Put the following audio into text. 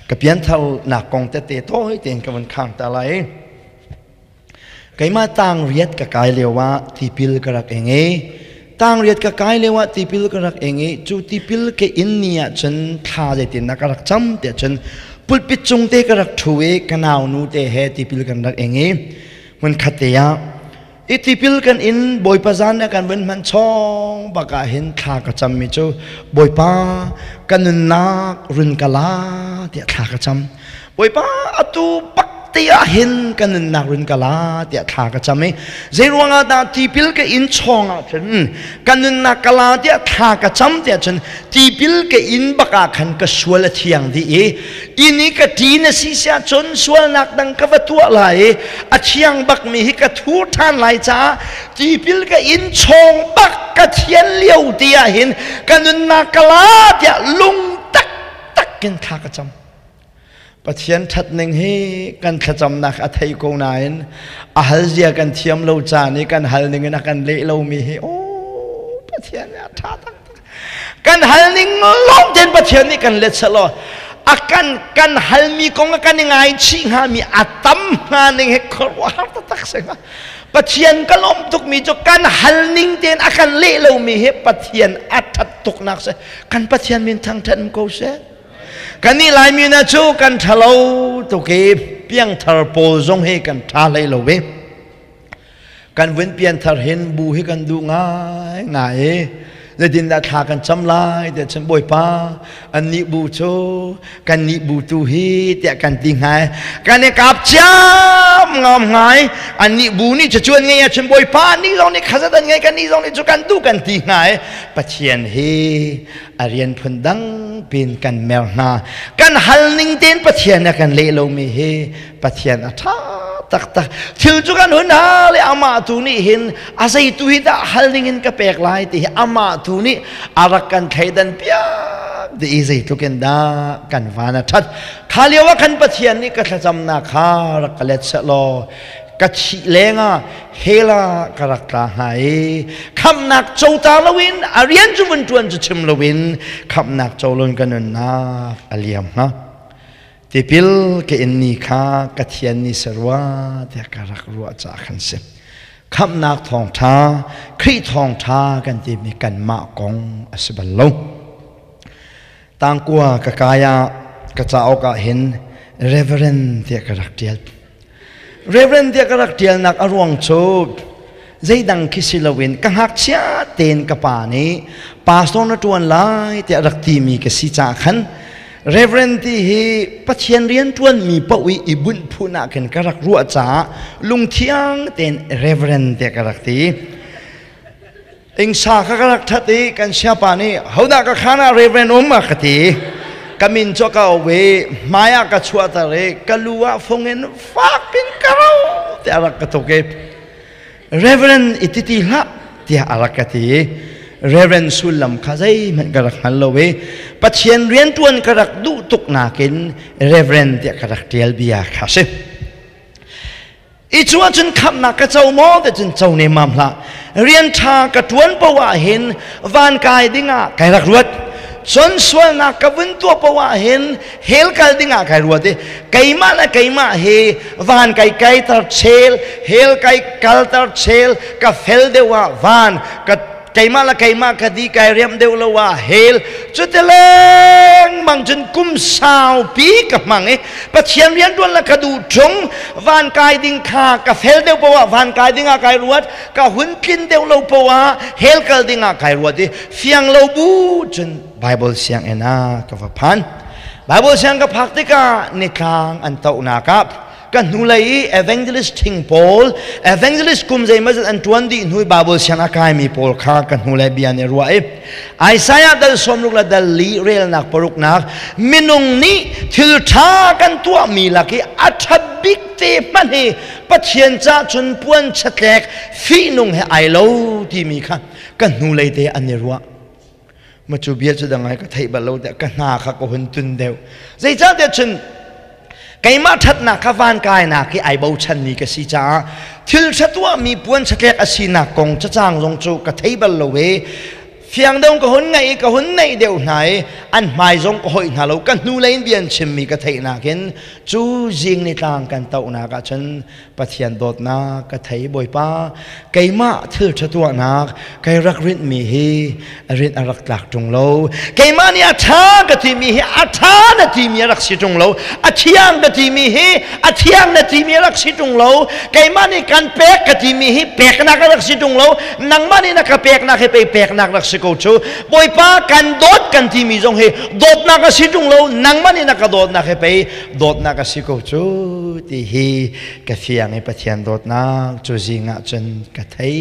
กับเพียนเท่าหนักกองเตะโต้ให้เตียนกับมันข้างตาไหลไก่มาต่างเรียดกับกายเลวะที่พิลกระรักเองต่างเรียดกับกายเลวะที่พิลกระรักเองจูที่พิลเกอินเนียฉันท่าใจเตียนนักรักจำแต่ฉันปุลปิดจงเตกรักช่วยกันเอาหนูเตะเฮที่พิลกันรักเองมันขัดเตียอิที่พิลกันอินบอยปะจานกันเป็นมันช่องปากกาเห็นท่ากระจำมิจูบอยป้ากันนักรุนกะลาเตียท่ากระจำบอยป้าอตูปักเตียเห็นกันนักรุนกะลาเตียท่ากระจำเจรวงอาดาที่พิลกันอินช่องฉันกันนักกะลาเตียท่ากระจำเตียฉันที่พิลกันอินปากกาขันกระชวลเทียงดีอินี่กตีนสิเสียจนชวลนักดังกวัตัวไหลอาเชียงบักมีฮิกะทูท่านไหลจ้าที่พิลกันอินช่องบักกะเทียนเลี้ยวเตียเห็นกันนักกะลาเตียลุงตักกันท่ากระจำปะเทียนทัดหนึ่งให้กันขจำนักอัฐิโกนายนอาหารเสียกันเทียมเราจานี่กันหัลหนึ่งนักกันเละเรามีให้โอ้ปะเทียนเนี่ยท่าตักกันหัลหนึ่งลงเจนปะเทียนนี่กันเละชะลออากันหัลมีกงกันยังไงชิงหามีอัตมงานหนึ่งให้ครวาร์ตักเสงปะเทียนก็ล้มทุกมีจกันหัลหนึ่งเจนอากันเละเรามีให้ปะเทียนอัฐตุกนักเสกันปะเทียนมีทางทันกูเสกันนี่ลายมีนะจูกันทะเลาตุกีเพียงทาร์โปซงให้กันทาเลยเราเวกันเว้นเพียงทาร์เห็นบูให้กันดูง่ายในดินดาทากันจำลายแต่ฉันบ่อยป้าอันนี้บูโชกันนี้บูตูฮีแต่กันติงหายกันเนี่ยกับจ้างอมหายอันนี้บูนี่จะชวนไงฉันบ่อยป้านี่เราเนี่ยข้าจะไงกันนี่เราเนี่ยจะกันดูกันติงหายปะเชียนเฮอารียนพันดังเป็นกันแมวนากันหัลนิ่งเต้นปะเชียนกันเละเรามีเฮปะเชียนท่าตักทิลจุกันหัวหน้าเลยอามาตุนี่เห็นอาศัยตุหิตาหัลนิ่งกับแปลกลายที่อามาตุนี่อารักกันไทยดันเปียดีอาศัยตุกันดากันวานะทัดข้าเรียกว่ากันปะเชียนนี่ก็จะจำนาคารักเล็ดสโลกัจฉิเลงะเฮลากรักตาหายคำนักโจตาลวินอาเรียนจุวันจวนจะชิมลวินคำนักโจลนกันนักอาเลียมนะที่พิลเกอินนี่ข้ากัจเทียนนี่สรวะเดียกรักรัวจากขันเสคำนักทองท้าครีทองท้ากันที่มีกันมากงอสบัลลงต่างกัวกะกายากะจะเอากะเห็นเรเวเรนเดียกรักเดียลเรเวนเดียกรักเดียลนักอรวงโชกใจดังคิสิลวินกังหักเชียเตนกับปานี้ปาสโตนตวนไล่เดียรักตีมีกสิจาขันเรเวนที่เฮปัจเจียนเรียนตวนมีปวิอิบุญพูนักกันกรักรัวจ้าลุงเทียงเตนเรเวนเดียกรักตีอิงสากกรักทัตีกันเชียปานี้เขาดักขานาเรเวนมากตีกามินจกเอาเวมายากชัวตาเรกลัวฟงเงินฟากเป็นกระเราแต่อะไรก็ตกเก็บเรเวนอิติติละที่อะไรก็ตีเรเวนสุลลัมข้าใจมันกระหันโลเวปัจเจียนเรียนตวนกระดูตุกนากินเรเวนที่กระเทียลบียข้าศึอีชัวจนขับนักกระเจ้าโมแต่จนเจ้าเนมัมละเรียนชากระทวนปวะเห็นวานกายดิ่งะไก่รักรวดจนส่วนนักกวินตัวปวะเห็นเฮลกัลดิ่งะไก่รวดไก่มาละไก่มาเฮวานไก่ตัดเชลเฮลไก่กัลตัดเชลกับเฟลเดวะวานกับไก่มาละไก่มาคดีไก่เรียมเดวละว่าเฮลจุดเล่งบางจนกุมสาวปีกับมังปัจเจียนเรียนด้วยละกระดูจงวานไก่ดิ่งขากับเฟลเดวปวะวานไก่ดิ่งะไก่รวดกับหุ่นกินเดวละปวะเฮลกัลดิ่งะไก่รวดเฟียงละบูจนBible เสียงเอ็นะกับพัน Bible เสียงกับพักติกาในครั้งอันเต่านากับกันนุเลย Evangelist ทิง Paul Evangelist กุมใจมาจากอันทวนดีนุย Bible เสียงอากาศมี Paul ข้ากันนุเลยเบียนรัวไอซายาดัลสมรุกละดัลลีเรลนักปรุกนักมินุงนี้ทิลท่ากันตัวมีลักที่อัฐบิกเตมันเฮปัจเจียนจ้าจนปวนชัดแหลกฟีนุงให้ไอโลที่มีค่ะกันนุเลยเตอันนี้รัวมาจูเบียจะดังไงก็ไทยบาลเด็กก็นาข้าก็หุ่นตุนเดียวใจจ้าเด็กฉันไก่มาทัดนักขวานกายนักที่ไอเบาชันนี่ก็สิจ้าทิลชัดว่ามีปวนชัดแรกอาศีนักกงจะจ้างลงจูก็ไทยบาลเว phiang đông có hôn ngay đều này ăn mai giống có hội nào lâu căn nu lên biển chim mi cái thấy na kiến chú riêng này tang căn tàu na cả chân bắt hiện đột na cái thấy bồi pa cái mạ thưa cho tua na cái rắc rít mi hi rít rắc lạc trong lâu cái mạ ni atha cái thì mi hi atha na thì mi rắc si trong lâu athiang cái thì mi hi athiang na thì mi rắc si trong lâu cái mạ ni căn pek cái thì mi hi pek na cái rắc si trong lâu nang mạ ni na cái pek na cái pek na rắc si câu chú bồi pa căn đốt căn thì mi giống hi đốt na cái si trong lâu nang mạ ni na cái đốt na cái pe đốt na cái si câu chú thì hi cái phiang này bắt hiện đốt na chú riêng chân cái thấy